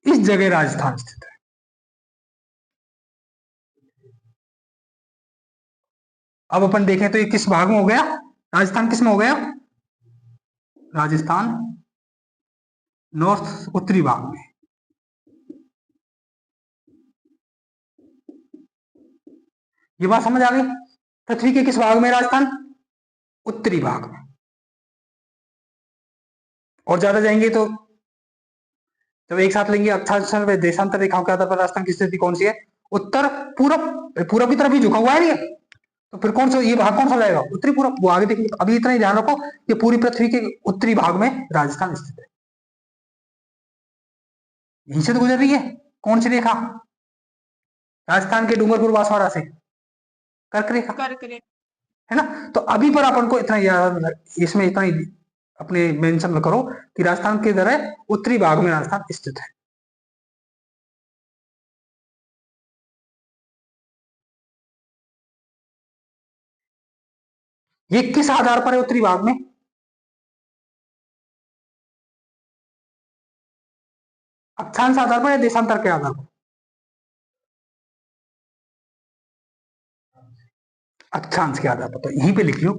A: इस जगह राजस्थान स्थित है। अब अपन देखें तो ये किस भाग में हो गया, राजस्थान किस में हो गया, राजस्थान नॉर्थ, उत्तरी भाग में। ये बात समझ आ गई, पृथ्वी के किस भाग में राजस्थान, उत्तरी भाग में। और ज्यादा जाएंगे तो जब एक साथ लेंगे, अक्षांश व देशांतर रेखाओं के आधार पर राजस्थान की स्थिति कौन सी है, उत्तर पूरब, पूरब की तरफ ही झुका हुआ है ये, तो फिर कौन सा ये भाग कौन सा जाएगा, उत्तरी पूरब। वो आगे देखिए, अभी इतना ही ध्यान रखो कि पूरी पृथ्वी के उत्तरी भाग में राजस्थान स्थित है। यहीं से तो गुजर रही है कौन सी रेखा, राजस्थान के डूंगरपुर बांसवाड़ा से कर्क रेखा,
E: कर्क रेखा।
A: है ना। तो अभी पर अपन को इतना याद, इसमें इतना ही अपने मेंशन करो कि राजस्थान के इधर है, उत्तरी भाग में राजस्थान स्थित है। ये किस आधार पर है उत्तरी भाग में, अक्षांश आधार पर या देशांतर के आधार पर, अक्षांश के आधार पर। तो यहीं पे लिख लो,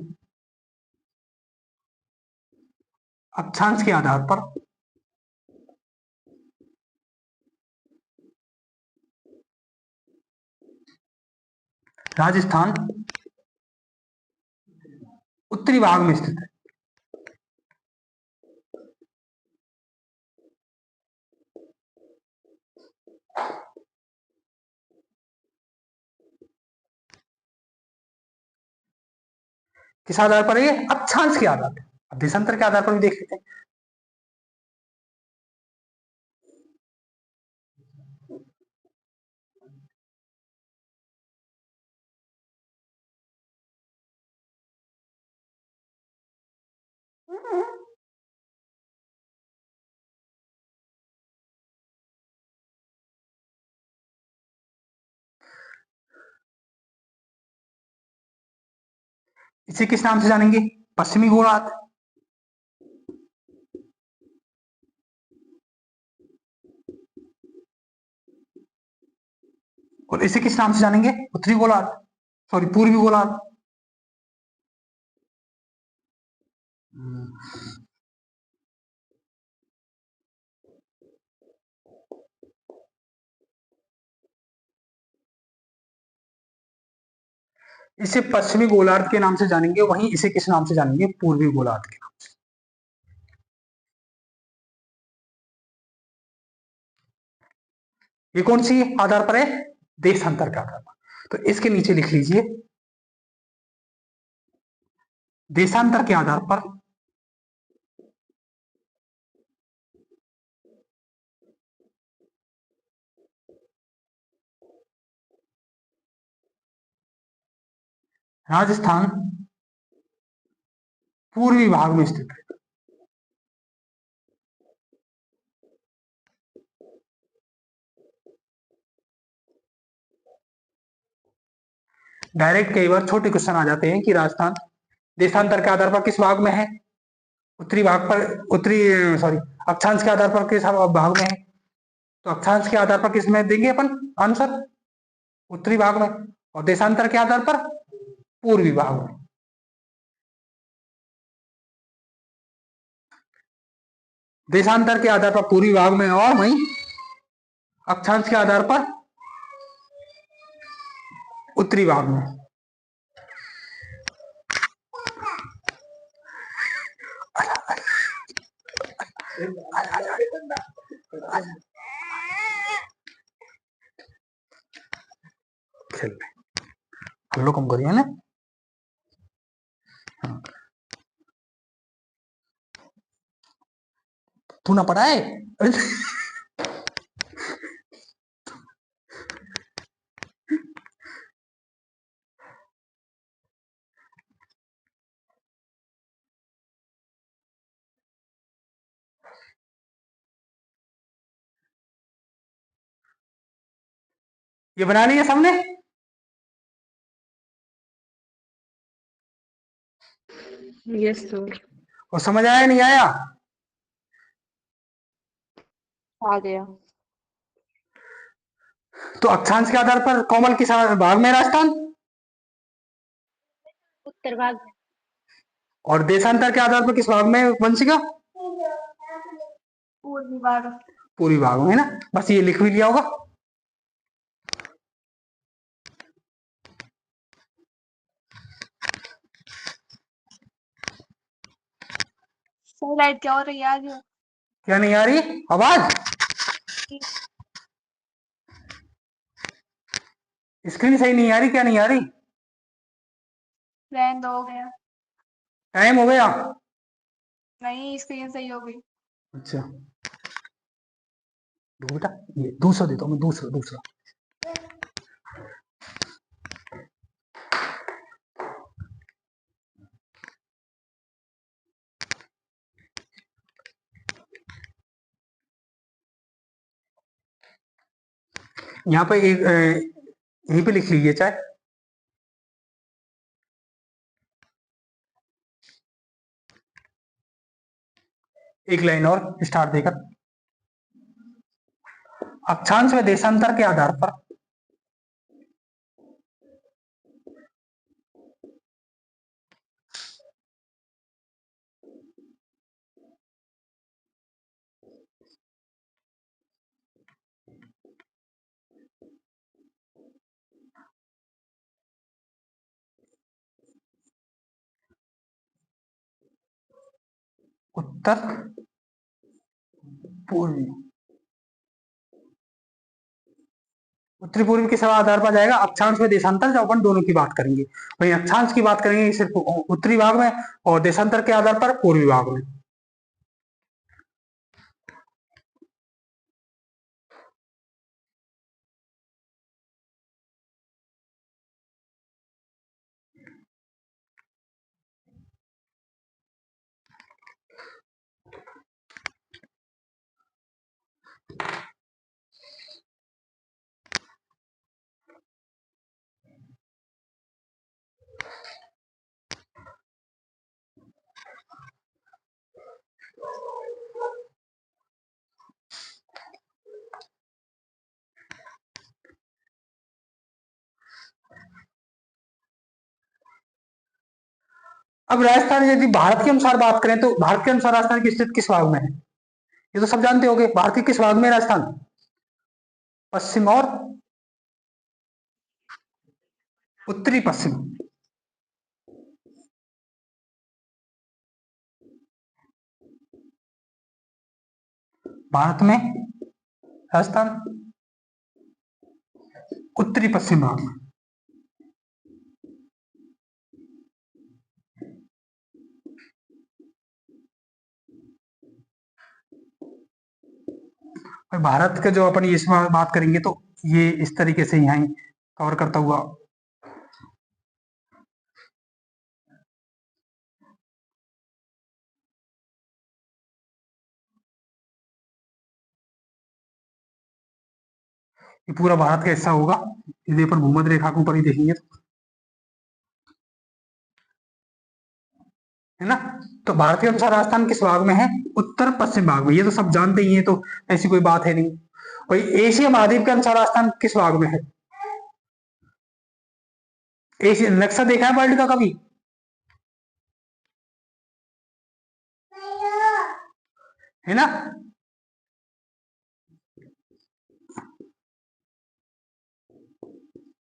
A: अक्षांश के आधार पर राजस्थान उत्तरी भाग में स्थित है। किस आधार पर है ये, अक्षांश के आधार पर। अब देशांतर के आधार पर भी देख लेते हैं। इसे किस नाम से जानेंगे? पश्चिमी गोलार्ध। और इसे किस नाम से जानेंगे? उत्तरी गोलार्ध, सॉरी पूर्वी गोलार्ध। इसे पश्चिमी गोलार्ध के नाम से जानेंगे, वहीं इसे किस नाम से जानेंगे? पूर्वी गोलार्ध के नाम से। ये कौन सी आधार पर है? देशांतर के आधार पर। तो इसके नीचे लिख लीजिए, देशांतर के आधार पर राजस्थान पूर्वी भाग में स्थित है। डायरेक्ट कई बार छोटे क्वेश्चन आ जाते हैं कि राजस्थान देशांतर के आधार पर किस भाग में है? उत्तरी भाग पर, उत्तरी सॉरी अक्षांश के आधार पर किस भाग में है? तो अक्षांश के आधार पर किस में देंगे अपन आंसर? उत्तरी भाग में। और देशांतर के आधार पर पूर्वी भाग में। देशांतर के आधार पर पूर्वी भाग में और वहीं अक्षांश के आधार पर उत्तरी भाग में। खेल रहे हल्लो कम करिए ना। तू ना पढ़ा है? ये बना लिया सबने?
B: Yes sir.
A: और समझ आया नहीं आया?
B: आ गया।
A: तो अक्षांश के आधार पर कोमल किस भाग में है राजस्थान?
C: उत्तर भाग में।
A: और देशांतर के आधार पर किस भाग में है वंशिका?
E: पूर्वी भाग।
A: पूर्वी भाग में है ना। बस ये लिख भी लिया होगा।
E: सही लाइट क्या हो रही है आज?
A: क्या नहीं आ रही आवाज? स्क्रीन सही नहीं आ रही? क्या नहीं आ रही?
E: रहने दो, हो गया।
A: टाइम हो गया?
E: नहीं, स्क्रीन सही हो गई।
A: अच्छा दो बेटा, ये दूसरा देता हूँ मैं, दूसरा दूसरा। यहाँ पे एक यहीं पे लिख लीजिए चाहे। एक लाइन और स्टार देकर, अक्षांश व देशांतर के आधार पर उत्तर पूर्वी, उत्तरी पूर्वी के सवाल आधार पर जाएगा। अक्षांश में देशांतर जो अपन दोनों की बात करेंगे, वहीं अक्षांश की बात करेंगे सिर्फ उत्तरी भाग में, और देशांतर के आधार पर पूर्वी भाग में। अब राजस्थान यदि भारत के अनुसार बात करें तो भारत के अनुसार राजस्थान की स्थिति किस भाग में है, ये तो सब जानते होंगे। भारत के किस भाग में है राजस्थान? पश्चिम और उत्तरी पश्चिम। भारत में राजस्थान उत्तरी पश्चिम भाग में। और भारत के जो अपन इसमें बात करेंगे तो ये इस तरीके से यहाँ कवर करता हुआ ये पूरा भारत का हिस्सा होगा। यदि अपन भूमध्य रेखा के ऊपर ही देखेंगे तो, है ना। तो भारत के अनुसार राजस्थान किस भाग में है? उत्तर पश्चिम भाग में। ये तो सब जानते ही हैं, तो ऐसी कोई बात है नहीं। वही एशिया महाद्वीप के अनुसार राजस्थान किस भाग में है? एशिया नक्शा देखा है वर्ल्ड का कभी? है ना।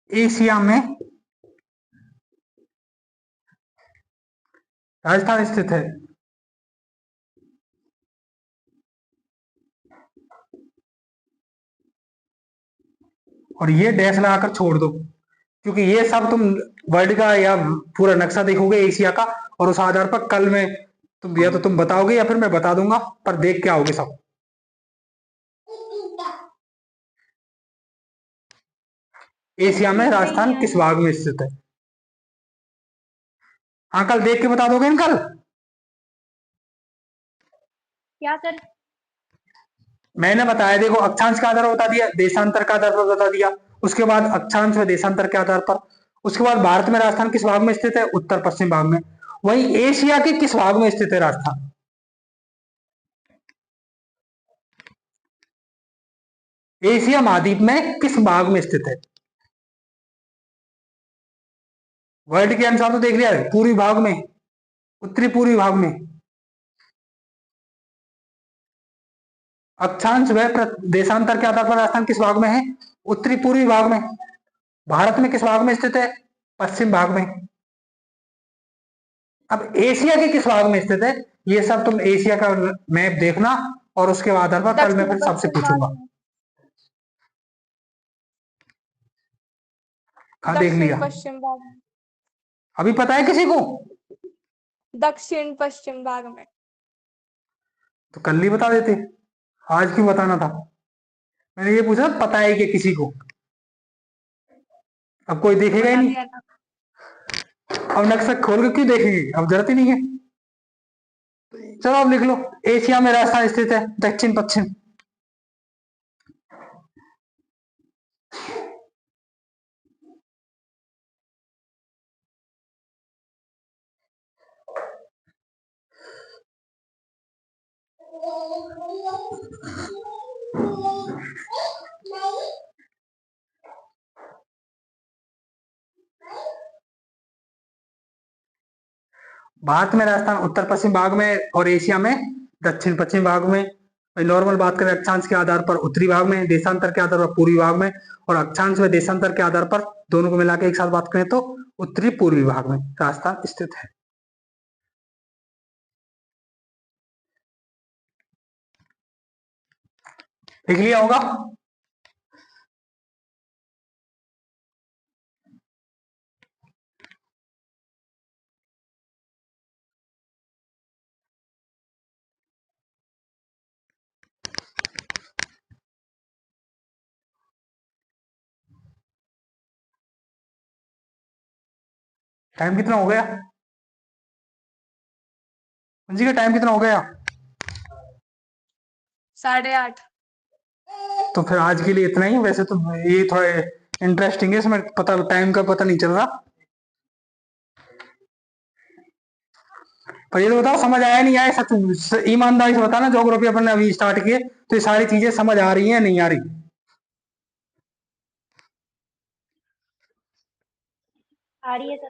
A: एशिया में राजस्थान स्थित है। और ये डैश लगाकर छोड़ दो, क्योंकि ये सब तुम वर्ल्ड का या पूरा नक्शा देखोगे एशिया का, और उस आधार पर कल में तुम या तो तुम बताओगे या फिर मैं बता दूंगा, पर देख के आओगे सब। एशिया में राजस्थान किस भाग में स्थित है? हाँ, कल देख के बता दोगे ना कल?
C: क्या कर?
A: मैंने बताया, देखो अक्षांश के आधार पर बता दिया, देशांतर के आधार पर बता दिया, उसके बाद अक्षांश व देशांतर के आधार पर, उसके बाद भारत में राजस्थान किस भाग में स्थित है? उत्तर पश्चिम भाग में। वही एशिया के किस भाग में स्थित है राजस्थान? एशिया महाद्वीप में किस भाग में स्थित है? वर्ल्ड के अनुसार तो देख लिया है, पूर्वी भाग में, उत्तरी पूर्वी भाग में। अक्षांश व देशांतर के आधार पर राजस्थान किस भाग में है? उत्तरी पूर्वी भाग में। भारत में किस भाग में स्थित है? पश्चिम भाग में। अब एशिया के किस भाग में स्थित है, ये सब तुम एशिया का मैप देखना, और उसके आधार पर कल मैं फिर सबसे पूछूंगा। हाँ, देख लिया।
E: दक्षिण पश्चिम भाग में।
A: अभी पता है किसी को?
E: दक्षिण पश्चिम भाग में।
A: तो कल ही बता देते, आज क्यों बताना था? मैंने ये पूछा पता है कि किसी को, अब कोई देखेगा ही
E: बता
A: नहीं।
E: दिया ना।
A: अब नक्शा खोल के क्यों देखेंगे, अब जरूरत ही नहीं है। चलो अब लिख लो, एशिया में राजस्थान स्थित है दक्षिण पश्चिम। भारत में राजस्थान उत्तर पश्चिम भाग में, और एशिया में दक्षिण पश्चिम भाग में। नॉर्मल बात करें अक्षांश के आधार पर उत्तरी भाग में, देशांतर के आधार पर पूर्वी भाग में, और अक्षांश व देशांतर के आधार पर दोनों को मिला के एक साथ बात करें तो उत्तरी पूर्वी भाग में राजस्थान स्थित है। लिख लिया होगा? टाइम कितना हो गया जी का? टाइम कितना हो गया?
E: 8:30।
A: तो फिर आज के लिए इतना ही। वैसे तो ये थोड़ा इंटरेस्टिंग है, इसमें पता टाइम का पता नहीं चल रहा। पर ये तो बताओ समझ आया नहीं आया, सच ईमानदारी से बताना। ज्योग्राफी अपन ने अभी स्टार्ट किए तो ये सारी चीजें समझ आ रही हैं नहीं आ रही?
C: आ रही है सर।